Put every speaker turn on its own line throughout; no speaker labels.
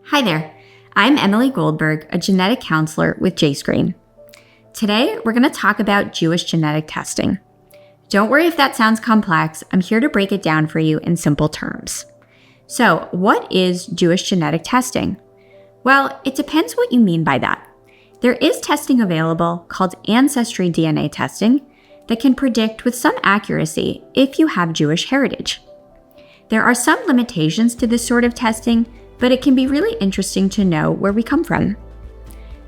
Hi there, I'm Emily Goldberg, a genetic counselor with jscreen. Today, we're going to talk about Jewish genetic testing. Don't worry if that sounds complex, I'm here to break it down for you in simple terms. So, what is Jewish genetic testing? Well, it depends what you mean by that. There is testing available called ancestry DNA testing that can predict with some accuracy if you have Jewish heritage. There are some limitations to this sort of testing, but it can be really interesting to know where we come from.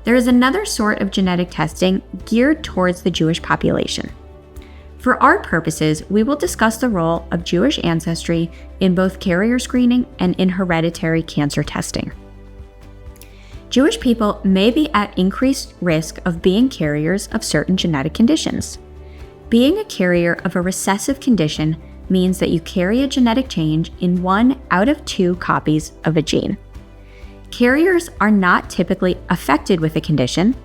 There is another sort of genetic testing geared towards the Jewish population. For our purposes, we will discuss the role of Jewish ancestry in both carrier screening and in hereditary cancer testing. Jewish people may be at increased risk of being carriers of certain genetic conditions. Being a carrier of a recessive condition means that you carry a genetic change in 1 out of 2 copies of a gene. Carriers are not typically affected with a condition,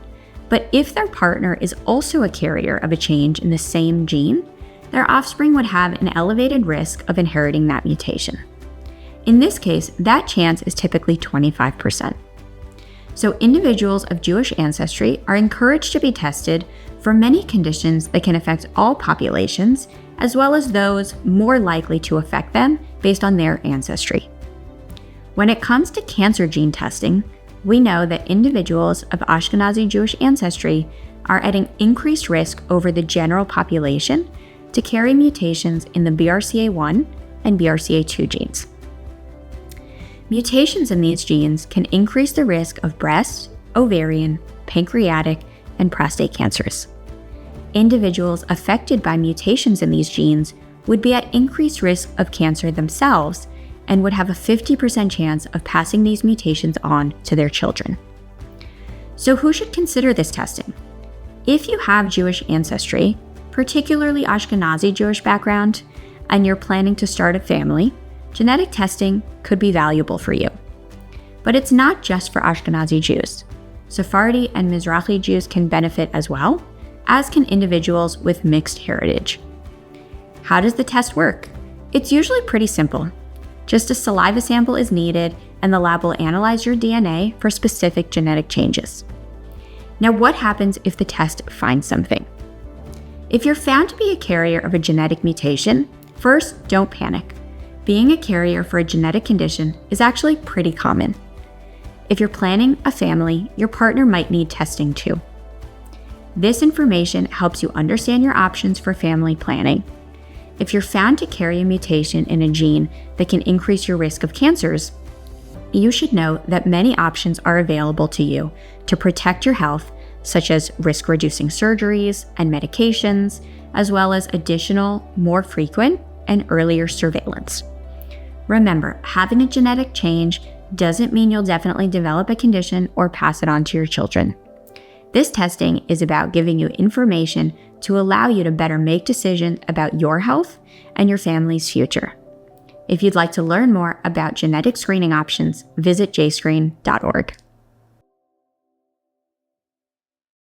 but if their partner is also a carrier of a change in the same gene, their offspring would have an elevated risk of inheriting that mutation. In this case, that chance is typically 25%. So individuals of Jewish ancestry are encouraged to be tested for many conditions that can affect all populations, as well as those more likely to affect them based on their ancestry. When it comes to cancer gene testing, we know that individuals of Ashkenazi Jewish ancestry are at an increased risk over the general population to carry mutations in the BRCA1 and BRCA2 genes. Mutations in these genes can increase the risk of breast, ovarian, pancreatic, and prostate cancers. Individuals affected by mutations in these genes would be at increased risk of cancer themselves and would have a 50% chance of passing these mutations on to their children. So who should consider this testing? If you have Jewish ancestry, particularly Ashkenazi Jewish background, and you're planning to start a family, genetic testing could be valuable for you. But it's not just for Ashkenazi Jews. Sephardi and Mizrahi Jews can benefit as well, as can individuals with mixed heritage. How does the test work? It's usually pretty simple. Just a saliva sample is needed, and the lab will analyze your DNA for specific genetic changes. Now, what happens if the test finds something? If you're found to be a carrier of a genetic mutation, first, don't panic. Being a carrier for a genetic condition is actually pretty common. If you're planning a family, your partner might need testing too. This information helps you understand your options for family planning. If you're found to carry a mutation in a gene that can increase your risk of cancers, you should know that many options are available to you to protect your health, such as risk-reducing surgeries and medications, as well as additional, more frequent, and earlier surveillance. Remember, having a genetic change doesn't mean you'll definitely develop a condition or pass it on to your children. This testing is about giving you information to allow you to better make decisions about your health and your family's future. If you'd like to learn more about genetic screening options, visit jscreen.org.